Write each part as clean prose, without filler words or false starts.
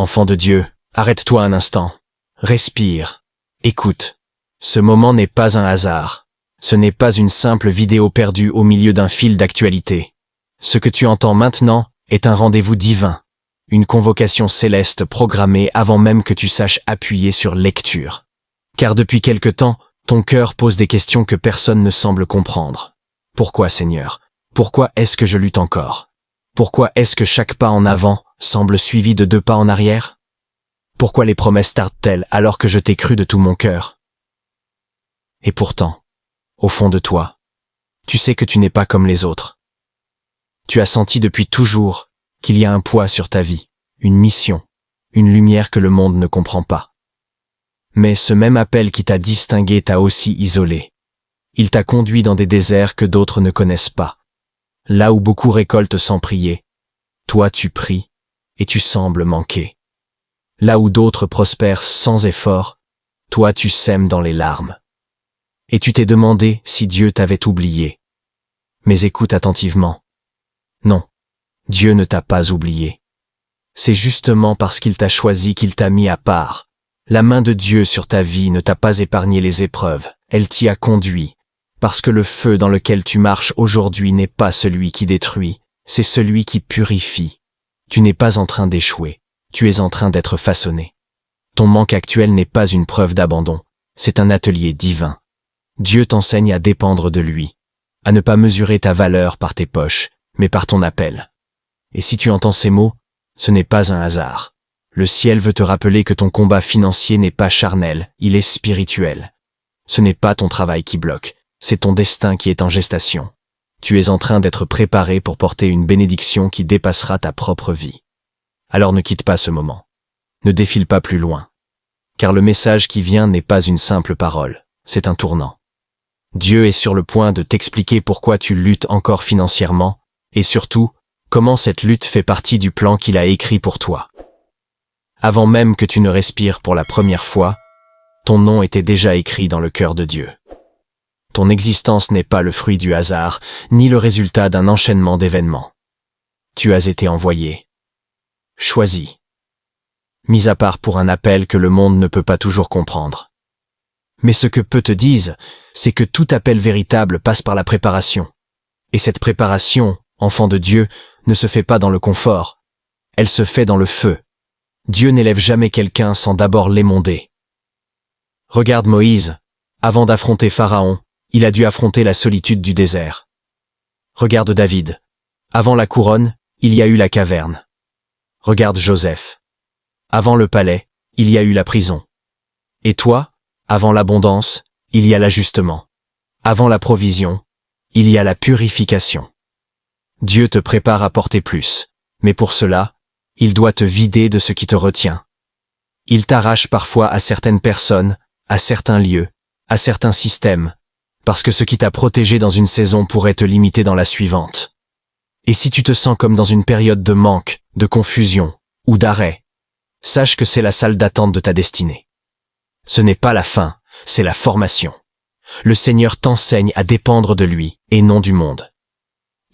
Enfant de Dieu, arrête-toi un instant. Respire. Écoute. Ce moment n'est pas un hasard. Ce n'est pas une simple vidéo perdue au milieu d'un fil d'actualité. Ce que tu entends maintenant est un rendez-vous divin. Une convocation céleste programmée avant même que tu saches appuyer sur lecture. Car depuis quelque temps, ton cœur pose des questions que personne ne semble comprendre. Pourquoi, Seigneur? Pourquoi est-ce que je lutte encore? Pourquoi est-ce que chaque pas en avant semble suivi de 2 pas en arrière? Pourquoi les promesses tardent-elles alors que je t'ai cru de tout mon cœur? Et pourtant, au fond de toi, tu sais que tu n'es pas comme les autres. Tu as senti depuis toujours qu'il y a un poids sur ta vie, une mission, une lumière que le monde ne comprend pas. Mais ce même appel qui t'a distingué t'a aussi isolé. Il t'a conduit dans des déserts que d'autres ne connaissent pas. Là où beaucoup récoltent sans prier, toi tu pries et tu sembles manquer. Là où d'autres prospèrent sans effort, toi tu sèmes dans les larmes. Et tu t'es demandé si Dieu t'avait oublié. Mais écoute attentivement. Non, Dieu ne t'a pas oublié. C'est justement parce qu'il t'a choisi qu'il t'a mis à part. La main de Dieu sur ta vie ne t'a pas épargné les épreuves, elle t'y a conduit. Parce que le feu dans lequel tu marches aujourd'hui n'est pas celui qui détruit, c'est celui qui purifie. Tu n'es pas en train d'échouer, tu es en train d'être façonné. Ton manque actuel n'est pas une preuve d'abandon, c'est un atelier divin. Dieu t'enseigne à dépendre de lui, à ne pas mesurer ta valeur par tes poches, mais par ton appel. Et si tu entends ces mots, ce n'est pas un hasard. Le ciel veut te rappeler que ton combat financier n'est pas charnel, il est spirituel. Ce n'est pas ton travail qui bloque, c'est ton destin qui est en gestation. Tu es en train d'être préparé pour porter une bénédiction qui dépassera ta propre vie. Alors ne quitte pas ce moment. Ne défile pas plus loin. Car le message qui vient n'est pas une simple parole, c'est un tournant. Dieu est sur le point de t'expliquer pourquoi tu luttes encore financièrement, et surtout, comment cette lutte fait partie du plan qu'il a écrit pour toi. Avant même que tu ne respires pour la première fois, ton nom était déjà écrit dans le cœur de Dieu. Ton existence n'est pas le fruit du hasard, ni le résultat d'un enchaînement d'événements. Tu as été envoyé, choisi, mis à part pour un appel que le monde ne peut pas toujours comprendre. Mais ce que peu te disent, c'est que tout appel véritable passe par la préparation. Et cette préparation, enfant de Dieu, ne se fait pas dans le confort. Elle se fait dans le feu. Dieu n'élève jamais quelqu'un sans d'abord l'émonder. Regarde Moïse, avant d'affronter Pharaon, il a dû affronter la solitude du désert. Regarde David, avant la couronne, il y a eu la caverne. Regarde Joseph. Avant le palais, il y a eu la prison. Et toi, avant l'abondance, il y a l'ajustement. Avant la provision, il y a la purification. Dieu te prépare à porter plus, mais pour cela, il doit te vider de ce qui te retient. Il t'arrache parfois à certaines personnes, à certains lieux, à certains systèmes, parce que ce qui t'a protégé dans une saison pourrait te limiter dans la suivante. Et si tu te sens comme dans une période de manque, de confusion ou d'arrêt, sache que c'est la salle d'attente de ta destinée. Ce n'est pas la fin, c'est la formation. Le Seigneur t'enseigne à dépendre de lui et non du monde.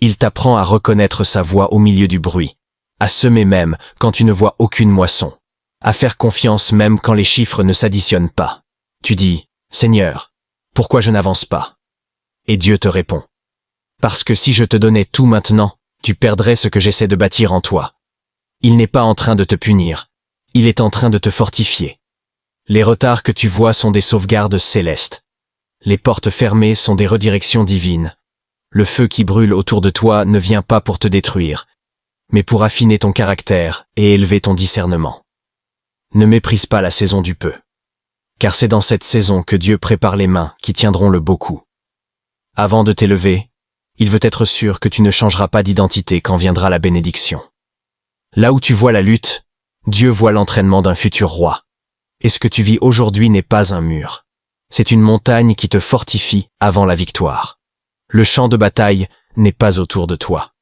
Il t'apprend à reconnaître sa voix au milieu du bruit, à semer même quand tu ne vois aucune moisson, à faire confiance même quand les chiffres ne s'additionnent pas. Tu dis, Seigneur, pourquoi je n'avance pas? Et Dieu te répond, parce que si je te donnais tout maintenant, tu perdrais ce que j'essaie de bâtir en toi. Il n'est pas en train de te punir, il est en train de te fortifier. Les retards que tu vois sont des sauvegardes célestes. Les portes fermées sont des redirections divines. Le feu qui brûle autour de toi ne vient pas pour te détruire, mais pour affiner ton caractère et élever ton discernement. Ne méprise pas la saison du peu, car c'est dans cette saison que Dieu prépare les mains qui tiendront le beau coup. Avant de t'élever, il veut être sûr que tu ne changeras pas d'identité quand viendra la bénédiction. Là où tu vois la lutte, Dieu voit l'entraînement d'un futur roi. Et ce que tu vis aujourd'hui n'est pas un mur. C'est une montagne qui te fortifie avant la victoire. Le champ de bataille n'est pas autour de toi.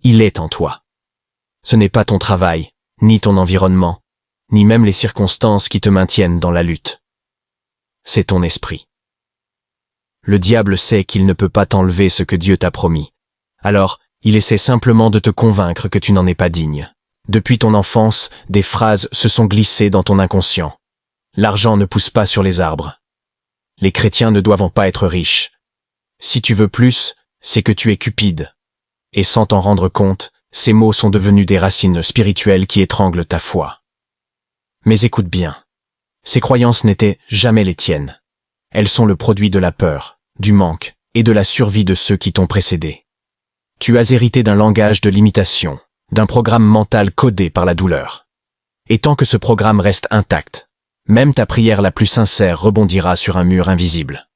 Il est en toi. Ce n'est pas ton travail, ni ton environnement, ni même les circonstances qui te maintiennent dans la lutte. C'est ton esprit. Le diable sait qu'il ne peut pas t'enlever ce que Dieu t'a promis. Alors, il essaie simplement de te convaincre que tu n'en es pas digne. Depuis ton enfance, des phrases se sont glissées dans ton inconscient. L'argent ne pousse pas sur les arbres. Les chrétiens ne doivent pas être riches. Si tu veux plus, c'est que tu es cupide. Et sans t'en rendre compte, ces mots sont devenus des racines spirituelles qui étranglent ta foi. Mais écoute bien. Ces croyances n'étaient jamais les tiennes. Elles sont le produit de la peur, du manque et de la survie de ceux qui t'ont précédé. Tu as hérité d'un langage de limitation, d'un programme mental codé par la douleur. Et tant que ce programme reste intact, même ta prière la plus sincère rebondira sur un mur invisible.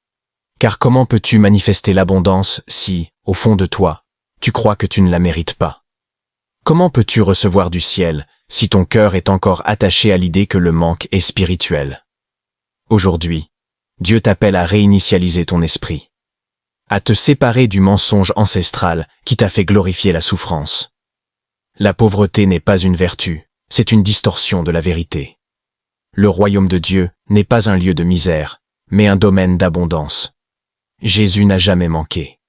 Car comment peux-tu manifester l'abondance si, au fond de toi, tu crois que tu ne la mérites pas? Comment peux-tu recevoir du ciel si ton cœur est encore attaché à l'idée que le manque est spirituel? Aujourd'hui, Dieu t'appelle à réinitialiser ton esprit, à te séparer du mensonge ancestral qui t'a fait glorifier la souffrance. La pauvreté n'est pas une vertu, c'est une distorsion de la vérité. Le royaume de Dieu n'est pas un lieu de misère, mais un domaine d'abondance. Jésus n'a jamais manqué.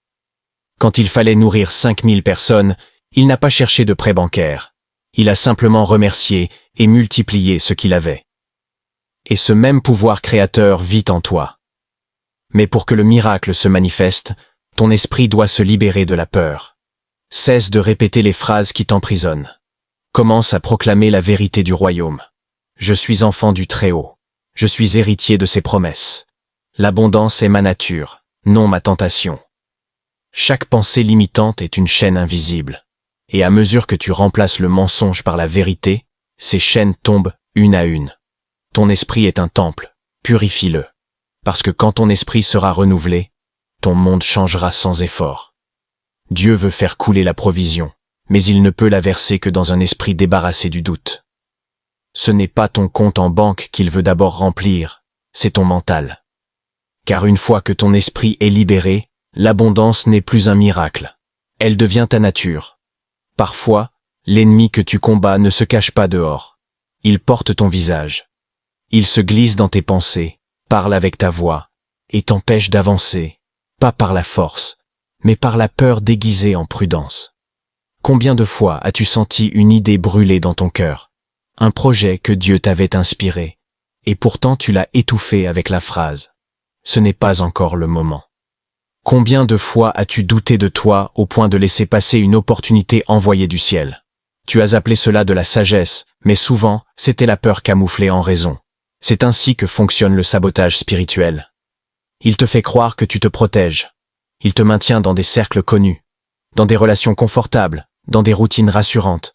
Quand il fallait nourrir 5000 personnes, il n'a pas cherché de prêt bancaire. Il a simplement remercié et multiplié ce qu'il avait. Et ce même pouvoir créateur vit en toi. Mais pour que le miracle se manifeste, ton esprit doit se libérer de la peur. Cesse de répéter les phrases qui t'emprisonnent. Commence à proclamer la vérité du royaume. Je suis enfant du Très-Haut. Je suis héritier de ses promesses. L'abondance est ma nature, non ma tentation. Chaque pensée limitante est une chaîne invisible. Et à mesure que tu remplaces le mensonge par la vérité, ces chaînes tombent une à une. Ton esprit est un temple, purifie-le. Parce que quand ton esprit sera renouvelé, ton monde changera sans effort. Dieu veut faire couler la provision, mais il ne peut la verser que dans un esprit débarrassé du doute. Ce n'est pas ton compte en banque qu'il veut d'abord remplir, c'est ton mental. Car une fois que ton esprit est libéré, l'abondance n'est plus un miracle. Elle devient ta nature. Parfois, l'ennemi que tu combats ne se cache pas dehors. Il porte ton visage. Il se glisse dans tes pensées, parle avec ta voix, et t'empêche d'avancer, pas par la force, mais par la peur déguisée en prudence. Combien de fois as-tu senti une idée brûler dans ton cœur, un projet que Dieu t'avait inspiré, et pourtant tu l'as étouffé avec la phrase « Ce n'est pas encore le moment ». Combien de fois as-tu douté de toi au point de laisser passer une opportunité envoyée du ciel? Tu as appelé cela de la sagesse, mais souvent, c'était la peur camouflée en raison. C'est ainsi que fonctionne le sabotage spirituel. Il te fait croire que tu te protèges. Il te maintient dans des cercles connus, dans des relations confortables, dans des routines rassurantes.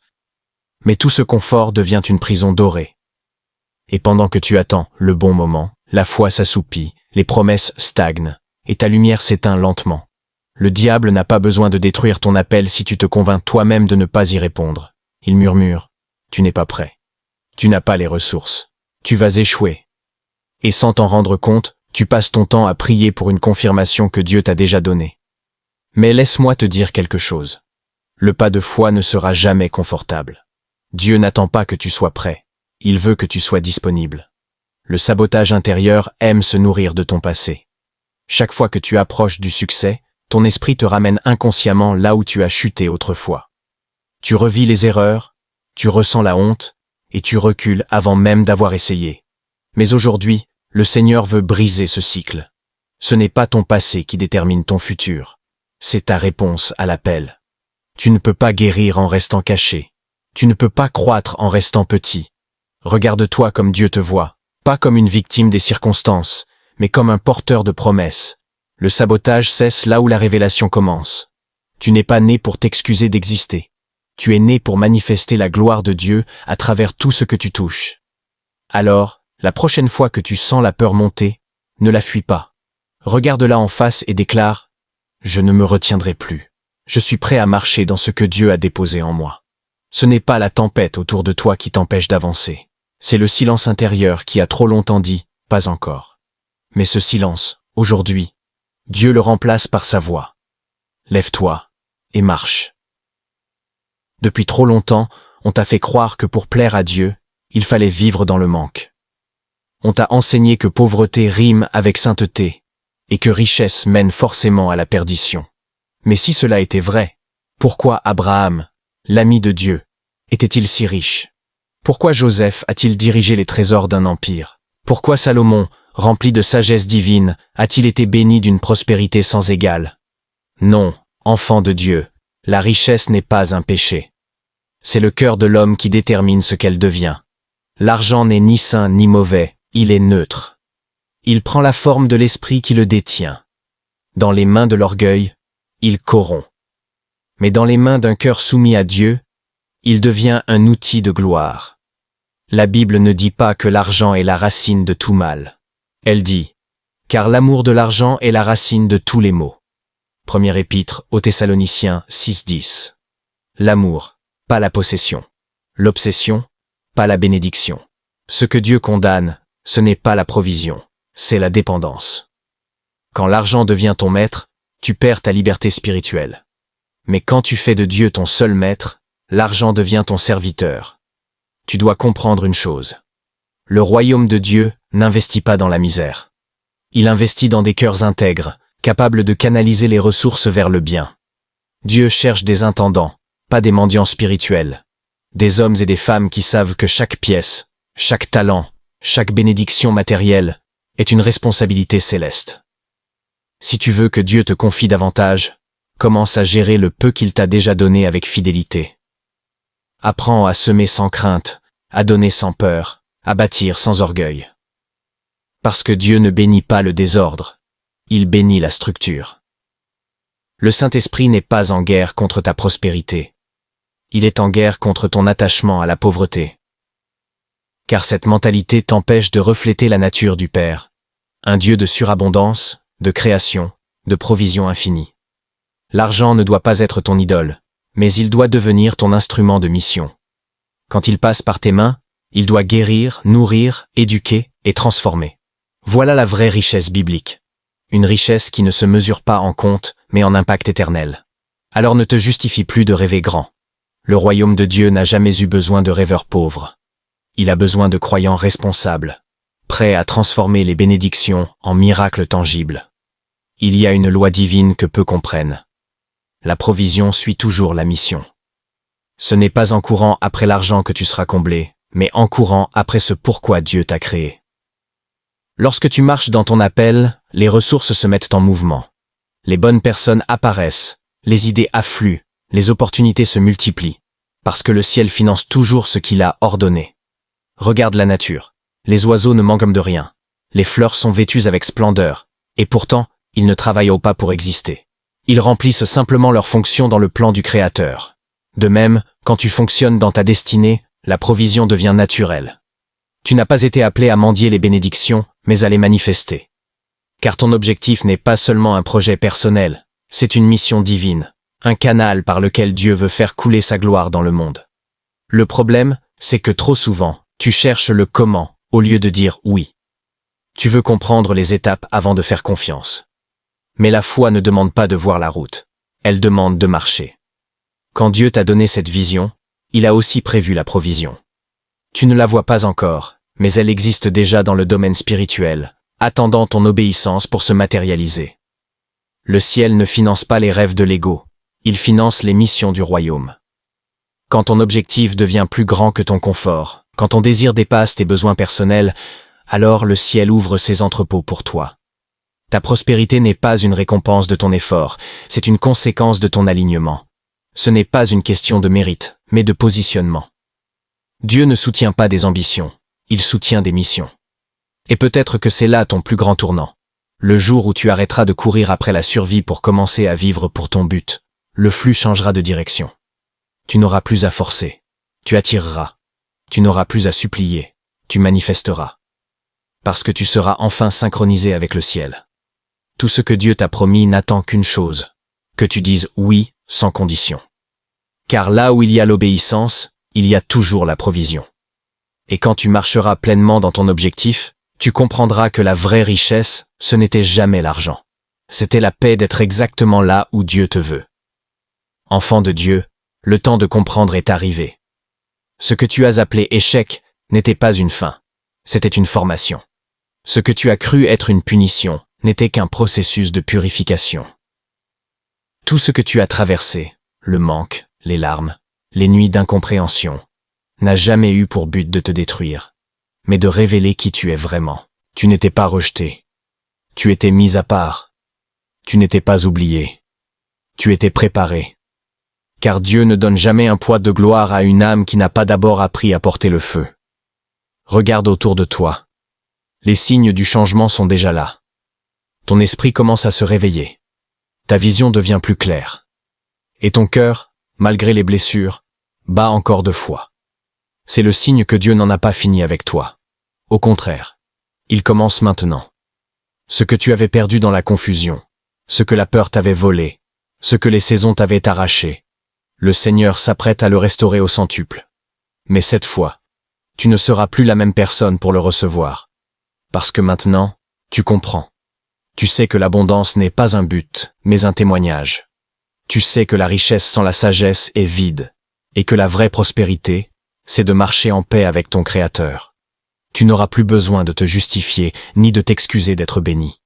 Mais tout ce confort devient une prison dorée. Et pendant que tu attends le bon moment, la foi s'assoupit, les promesses stagnent, et ta lumière s'éteint lentement. Le diable n'a pas besoin de détruire ton appel si tu te convaincs toi-même de ne pas y répondre. Il murmure, tu n'es pas prêt. Tu n'as pas les ressources. Tu vas échouer. Et sans t'en rendre compte, tu passes ton temps à prier pour une confirmation que Dieu t'a déjà donnée. Mais laisse-moi te dire quelque chose. Le pas de foi ne sera jamais confortable. Dieu n'attend pas que tu sois prêt. Il veut que tu sois disponible. Le sabotage intérieur aime se nourrir de ton passé. Chaque fois que tu approches du succès, ton esprit te ramène inconsciemment là où tu as chuté autrefois. Tu revis les erreurs, tu ressens la honte, et tu recules avant même d'avoir essayé. Mais aujourd'hui, le Seigneur veut briser ce cycle. Ce n'est pas ton passé qui détermine ton futur. C'est ta réponse à l'appel. Tu ne peux pas guérir en restant caché. Tu ne peux pas croître en restant petit. Regarde-toi comme Dieu te voit, pas comme une victime des circonstances, mais comme un porteur de promesses. Le sabotage cesse là où la révélation commence. Tu n'es pas né pour t'excuser d'exister. Tu es né pour manifester la gloire de Dieu à travers tout ce que tu touches. Alors, la prochaine fois que tu sens la peur monter, ne la fuis pas. Regarde-la en face et déclare « Je ne me retiendrai plus. Je suis prêt à marcher dans ce que Dieu a déposé en moi. » Ce n'est pas la tempête autour de toi qui t'empêche d'avancer. C'est le silence intérieur qui a trop longtemps dit « Pas encore ». Mais ce silence, aujourd'hui, Dieu le remplace par sa voix. Lève-toi et marche. Depuis trop longtemps, on t'a fait croire que pour plaire à Dieu, il fallait vivre dans le manque. On t'a enseigné que pauvreté rime avec sainteté, et que richesse mène forcément à la perdition. Mais si cela était vrai, pourquoi Abraham, l'ami de Dieu, était-il si riche? Pourquoi Joseph a-t-il dirigé les trésors d'un empire? Pourquoi Salomon, rempli de sagesse divine, a-t-il été béni d'une prospérité sans égale? Non, enfant de Dieu, la richesse n'est pas un péché. C'est le cœur de l'homme qui détermine ce qu'elle devient. L'argent n'est ni sain ni mauvais, il est neutre. Il prend la forme de l'esprit qui le détient. Dans les mains de l'orgueil, il corrompt. Mais dans les mains d'un cœur soumis à Dieu, il devient un outil de gloire. La Bible ne dit pas que l'argent est la racine de tout mal. Elle dit « Car l'amour de l'argent est la racine de tous les maux ». Première épître aux Thessaloniciens 6:10. L'amour, pas la possession. L'obsession, pas la bénédiction. Ce que Dieu condamne, ce n'est pas la provision, c'est la dépendance. Quand l'argent devient ton maître, tu perds ta liberté spirituelle. Mais quand tu fais de Dieu ton seul maître, l'argent devient ton serviteur. Tu dois comprendre une chose. Le royaume de Dieu n'investit pas dans la misère. Il investit dans des cœurs intègres, capables de canaliser les ressources vers le bien. Dieu cherche des intendants, pas des mendiants spirituels. Des hommes et des femmes qui savent que chaque pièce, chaque talent, chaque bénédiction matérielle est une responsabilité céleste. Si tu veux que Dieu te confie davantage, commence à gérer le peu qu'il t'a déjà donné avec fidélité. Apprends à semer sans crainte, à donner sans peur, à bâtir sans orgueil. Parce que Dieu ne bénit pas le désordre, il bénit la structure. Le Saint-Esprit n'est pas en guerre contre ta prospérité. Il est en guerre contre ton attachement à la pauvreté. Car cette mentalité t'empêche de refléter la nature du Père, un Dieu de surabondance, de création, de provision infinie. L'argent ne doit pas être ton idole, mais il doit devenir ton instrument de mission. Quand il passe par tes mains, il doit guérir, nourrir, éduquer et transformer. Voilà la vraie richesse biblique. Une richesse qui ne se mesure pas en compte, mais en impact éternel. Alors ne te justifie plus de rêver grand. Le royaume de Dieu n'a jamais eu besoin de rêveurs pauvres. Il a besoin de croyants responsables, prêts à transformer les bénédictions en miracles tangibles. Il y a une loi divine que peu comprennent. La provision suit toujours la mission. Ce n'est pas en courant après l'argent que tu seras comblé, mais en courant après ce pourquoi Dieu t'a créé. Lorsque tu marches dans ton appel, les ressources se mettent en mouvement. Les bonnes personnes apparaissent, les idées affluent, les opportunités se multiplient, parce que le ciel finance toujours ce qu'il a ordonné. Regarde la nature. Les oiseaux ne manquent de rien. Les fleurs sont vêtues avec splendeur, et pourtant, ils ne travaillent pas pour exister. Ils remplissent simplement leur fonction dans le plan du Créateur. De même, quand tu fonctionnes dans ta destinée, la provision devient naturelle. Tu n'as pas été appelé à mendier les bénédictions, mais à les manifester. Car ton objectif n'est pas seulement un projet personnel, c'est une mission divine, un canal par lequel Dieu veut faire couler sa gloire dans le monde. Le problème, c'est que trop souvent, tu cherches le comment au lieu de dire oui. Tu veux comprendre les étapes avant de faire confiance. Mais la foi ne demande pas de voir la route, elle demande de marcher. Quand Dieu t'a donné cette vision, il a aussi prévu la provision. Tu ne la vois pas encore, mais elle existe déjà dans le domaine spirituel, attendant ton obéissance pour se matérialiser. Le ciel ne finance pas les rêves de l'ego, il finance les missions du royaume. Quand ton objectif devient plus grand que ton confort, quand ton désir dépasse tes besoins personnels, alors le ciel ouvre ses entrepôts pour toi. Ta prospérité n'est pas une récompense de ton effort, c'est une conséquence de ton alignement. Ce n'est pas une question de mérite, mais de positionnement. Dieu ne soutient pas des ambitions, il soutient des missions. Et peut-être que c'est là ton plus grand tournant. Le jour où tu arrêteras de courir après la survie pour commencer à vivre pour ton but, le flux changera de direction. Tu n'auras plus à forcer, tu attireras. Tu n'auras plus à supplier, tu manifesteras. Parce que tu seras enfin synchronisé avec le ciel. Tout ce que Dieu t'a promis n'attend qu'une chose, que tu dises oui sans condition. Car là où il y a l'obéissance, il y a toujours la provision. Et quand tu marcheras pleinement dans ton objectif, tu comprendras que la vraie richesse, ce n'était jamais l'argent. C'était la paix d'être exactement là où Dieu te veut. Enfant de Dieu, le temps de comprendre est arrivé. Ce que tu as appelé échec n'était pas une fin, c'était une formation. Ce que tu as cru être une punition n'était qu'un processus de purification. Tout ce que tu as traversé, le manque, les larmes, les nuits d'incompréhension, n'a jamais eu pour but de te détruire, mais de révéler qui tu es vraiment. Tu n'étais pas rejeté. Tu étais mis à part. Tu n'étais pas oublié. Tu étais préparé. Car Dieu ne donne jamais un poids de gloire à une âme qui n'a pas d'abord appris à porter le feu. Regarde autour de toi. Les signes du changement sont déjà là. Ton esprit commence à se réveiller. Ta vision devient plus claire. Et ton cœur, malgré les blessures, bat encore de foi. C'est le signe que Dieu n'en a pas fini avec toi. Au contraire, il commence maintenant. Ce que tu avais perdu dans la confusion, ce que la peur t'avait volé, ce que les saisons t'avaient arraché, le Seigneur s'apprête à le restaurer au centuple. Mais cette fois, tu ne seras plus la même personne pour le recevoir. Parce que maintenant, tu comprends. Tu sais que l'abondance n'est pas un but, mais un témoignage. Tu sais que la richesse sans la sagesse est vide, et que la vraie prospérité, c'est de marcher en paix avec ton Créateur. Tu n'auras plus besoin de te justifier, ni de t'excuser d'être béni.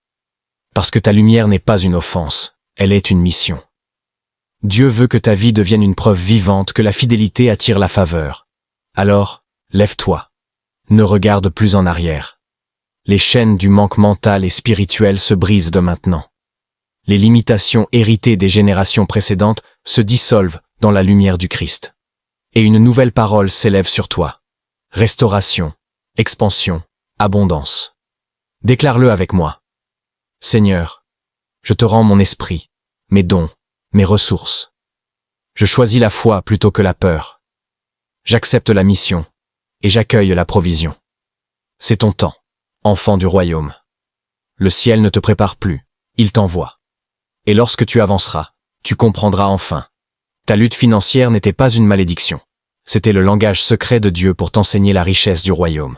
Parce que ta lumière n'est pas une offense, elle est une mission. Dieu veut que ta vie devienne une preuve vivante que la fidélité attire la faveur. Alors, lève-toi. Ne regarde plus en arrière. Les chaînes du manque mental et spirituel se brisent de maintenant. Les limitations héritées des générations précédentes se dissolvent dans la lumière du Christ. Et une nouvelle parole s'élève sur toi. Restauration, expansion, abondance. Déclare-le avec moi. Seigneur, je te rends mon esprit, mes dons, mes ressources. Je choisis la foi plutôt que la peur. J'accepte la mission et j'accueille la provision. C'est ton temps, enfant du royaume. Le ciel ne te prépare plus, il t'envoie. Et lorsque tu avanceras, tu comprendras enfin. Ta lutte financière n'était pas une malédiction. C'était le langage secret de Dieu pour t'enseigner la richesse du royaume.